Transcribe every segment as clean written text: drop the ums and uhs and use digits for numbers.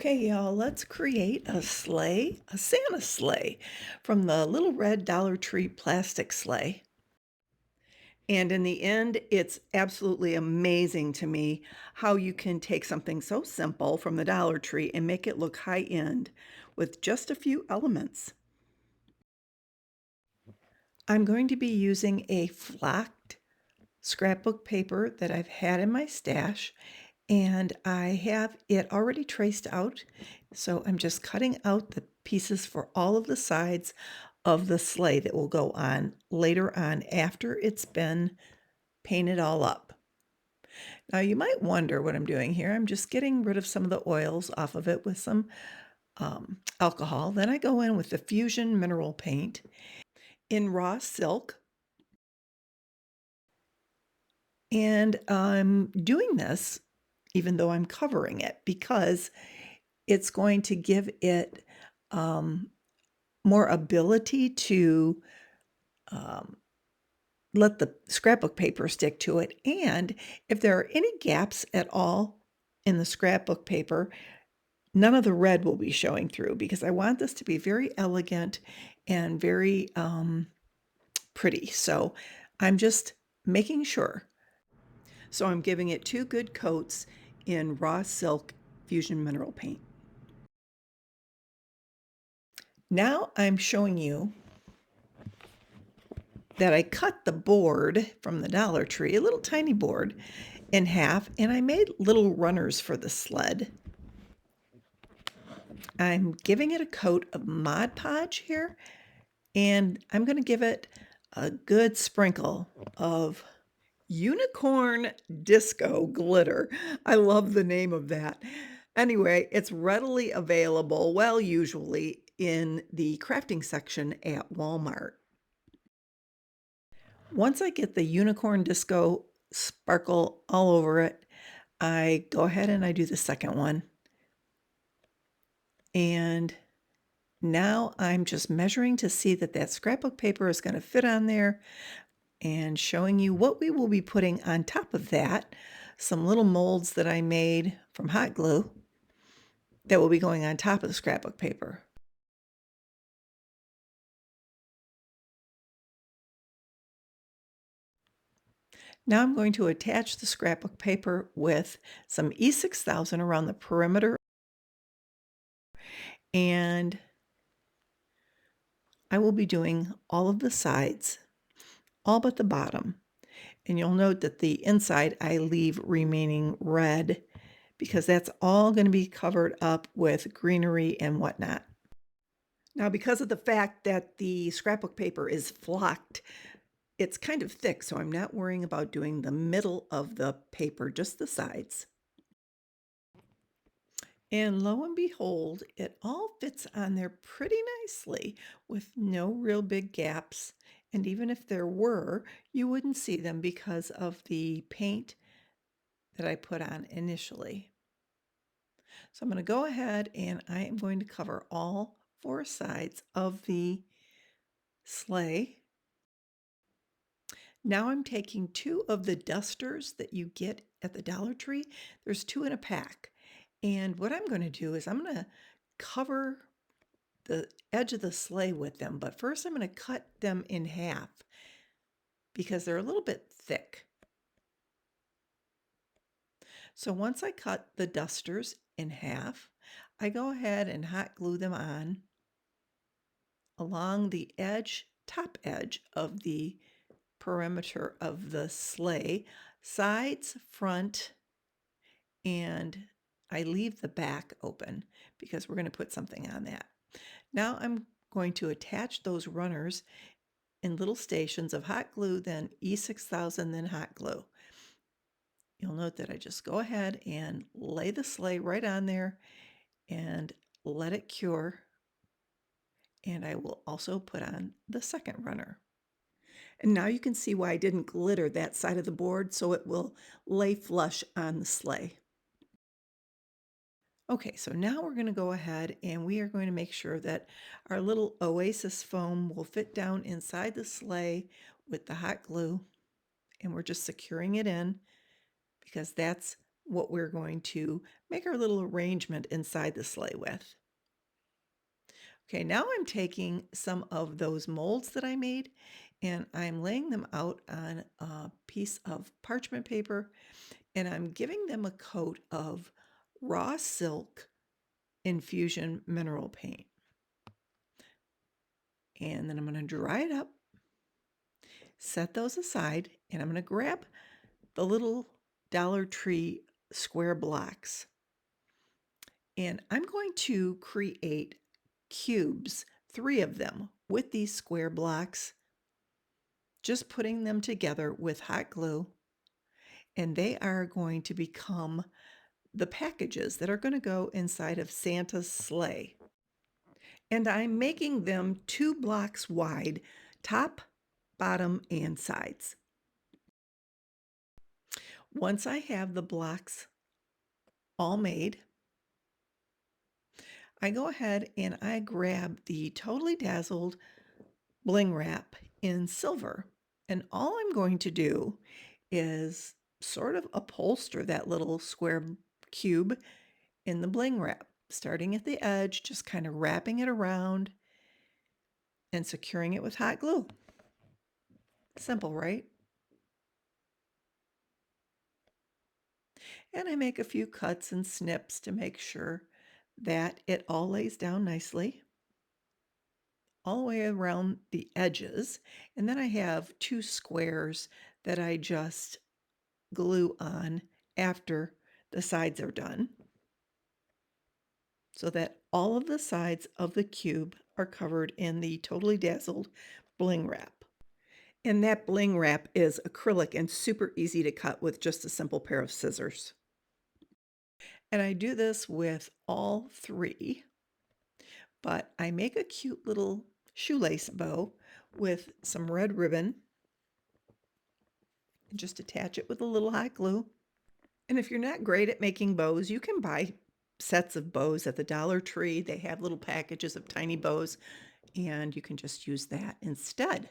Okay, y'all, let's create a sleigh, a Santa sleigh from the little red Dollar Tree plastic sleigh. And in the end, it's absolutely amazing to me how you can take something so simple from the Dollar Tree and make it look high end with just a few elements. I'm going to be using a flocked scrapbook paper that I've had in my stash, and I have it already traced out. So I'm just cutting out the pieces for all of the sides of the sleigh that will go on later on after it's been painted all up. Now you might wonder what I'm doing here. I'm just getting rid of some of the oils off of it with some alcohol. Then I go in with the Fusion Mineral Paint in raw silk. And I'm doing this even though I'm covering it because it's going to give it more ability to um, let the scrapbook paper stick to it. And if there are any gaps at all in the scrapbook paper, none of the red will be showing through because I want this to be very elegant and very pretty. So I'm just making sure. So I'm giving it 2 good coats in raw silk Fusion Mineral Paint. Now I'm showing you that I cut the board from the Dollar Tree, a little tiny board, in half, and I made little runners for the sled. I'm giving it a coat of Mod Podge here, and I'm going to give it a good sprinkle of Unicorn Disco Glitter. I love the name of that. Anyway, it's readily available, well, usually in the crafting section at Walmart. Once I get the Unicorn Disco sparkle all over it, I go ahead and I do the second one. And now I'm just measuring to see that that scrapbook paper is going to fit on there and showing you what we will be putting on top of that. Some little molds that I made from hot glue that will be going on top of the scrapbook paper. Now I'm going to attach the scrapbook paper with some E6000 around the perimeter, and I will be doing all of the sides, all but the bottom. And you'll note that the inside I leave remaining red because that's all going to be covered up with greenery and whatnot. Now, because of the fact that the scrapbook paper is flocked, it's kind of thick, so I'm not worrying about doing the middle of the paper, just the sides. And lo and behold, it all fits on there pretty nicely with no real big gaps. And even if there were, you wouldn't see them because of the paint that I put on initially. So I'm going to go ahead and I am going to cover all 4 sides of the sleigh. Now I'm taking 2 of the dusters that you get at the Dollar Tree. There's 2 in a pack. And what I'm going to do is I'm going to cover the edge of the sleigh with them, but first I'm going to cut them in half because they're a little bit thick. So once I cut the dusters in half, I go ahead and hot glue them on along the edge, top edge of the perimeter of the sleigh, sides, front, and I leave the back open because we're going to put something on that. Now I'm going to attach those runners in little stations of hot glue, then E6000, then hot glue. You'll note that I just go ahead and lay the sleigh right on there and let it cure. And I will also put on the second runner. And now you can see why I didn't glitter that side of the board, so it will lay flush on the sleigh. Okay, so now we're going to go ahead and we are going to make sure that our little oasis foam will fit down inside the sleigh with the hot glue. And we're just securing it in because that's what we're going to make our little arrangement inside the sleigh with. Okay, now I'm taking some of those molds that I made and I'm laying them out on a piece of parchment paper and I'm giving them a coat of raw silk infusion mineral paint. And then I'm going to dry it up, set those aside, and I'm going to grab the little Dollar Tree square blocks. And I'm going to create cubes, 3 of them, with these square blocks, just putting them together with hot glue. And they are going to become the packages that are going to go inside of Santa's sleigh. And I'm making them 2 blocks wide, top, bottom, and sides. Once I have the blocks all made, I go ahead and I grab the Totally Dazzled bling wrap in silver. And all I'm going to do is sort of upholster that little square cube in the bling wrap, starting at the edge, just kind of wrapping it around and securing it with hot glue. Simple, right? And I make a few cuts and snips to make sure that it all lays down nicely all the way around the edges. And then I have 2 squares that I just glue on after the sides are done so that all of the sides of the cube are covered in the Totally Dazzled bling wrap. And that bling wrap is acrylic and super easy to cut with just a simple pair of scissors. And I do this with all 3, but I make a cute little shoelace bow with some red ribbon and just attach it with a little hot glue. And if you're not great at making bows, you can buy sets of bows at the Dollar Tree. They have little packages of tiny bows, and you can just use that instead.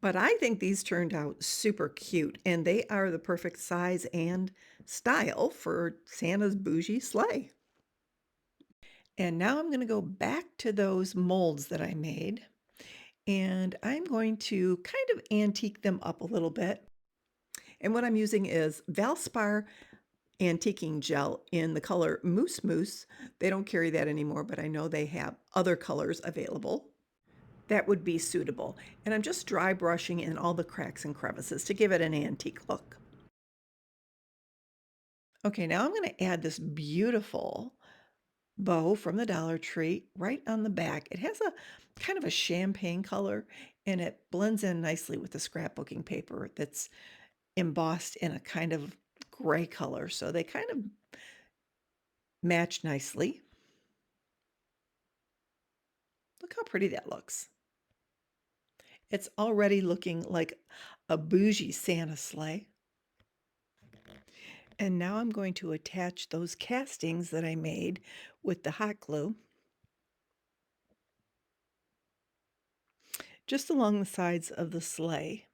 But I think these turned out super cute, and they are the perfect size and style for Santa's bougie sleigh. And now I'm going to go back to those molds that I made, and I'm going to kind of antique them up a little bit. And what I'm using is Valspar antiquing gel in the color Moose Moose. They don't carry that anymore, but I know they have other colors available that would be suitable. And I'm just dry brushing in all the cracks and crevices to give it an antique look. Okay, now I'm going to add this beautiful bow from the Dollar Tree right on the back. It has a kind of a champagne color and it blends in nicely with the scrapbooking paper that's embossed in a kind of gray color. So they kind of match nicely. Look how pretty that looks. It's already looking like a bougie Santa sleigh. And now I'm going to attach those castings that I made with the hot glue just along the sides of the sleigh.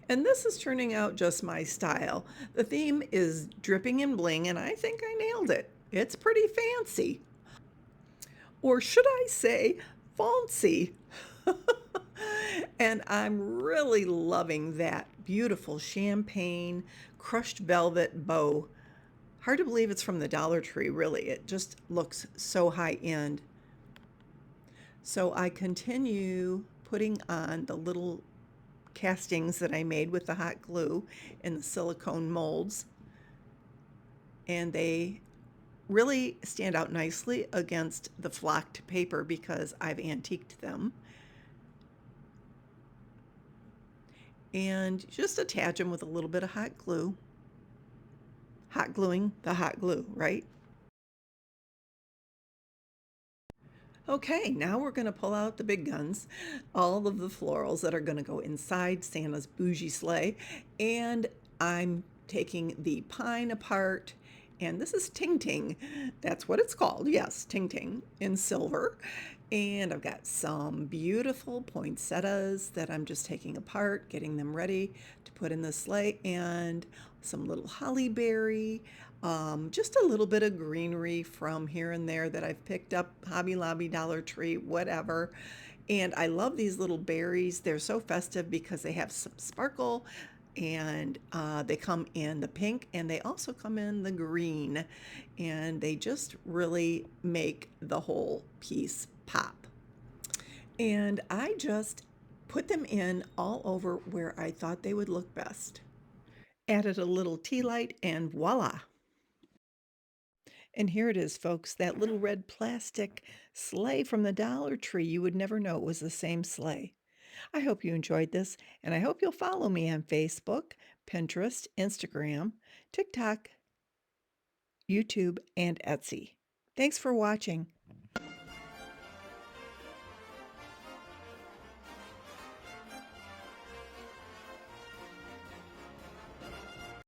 And this is turning out just my style. The theme is dripping in bling, and I think I nailed it. It's pretty fancy. Or should I say, fancy? And I'm really loving that beautiful champagne crushed velvet bow. Hard to believe it's from the Dollar Tree, really. It just looks so high end. So I continue putting on the little castings that I made with the hot glue in the silicone molds. And they really stand out nicely against the flocked paper because I've antiqued them. And just attach them with a little bit of hot glue. Hot gluing the hot glue, right? Okay, now we're going to pull out the big guns, all of the florals that are going to go inside Santa's bougie sleigh. And I'm taking the pine apart And this is Ting Ting. That's what it's called. Yes, Ting Ting in silver. And I've got some beautiful poinsettias that I'm just taking apart, getting them ready to put in the sleigh, and some little holly berry, just a little bit of greenery from here and there that I've picked up, Hobby Lobby, Dollar Tree, whatever. And I love these little berries. They're so festive because they have some sparkle, and they come in the pink, and they also come in the green, and they just really make the whole piece pop. And I just put them in all over where I thought they would look best. Added a little tea light, and voila. And here it is, folks, that little red plastic sleigh from the Dollar Tree. You would never know it was the same sleigh. I hope you enjoyed this, and I hope you'll follow me on Facebook, Pinterest, Instagram, TikTok, YouTube, and Etsy. Thanks for watching.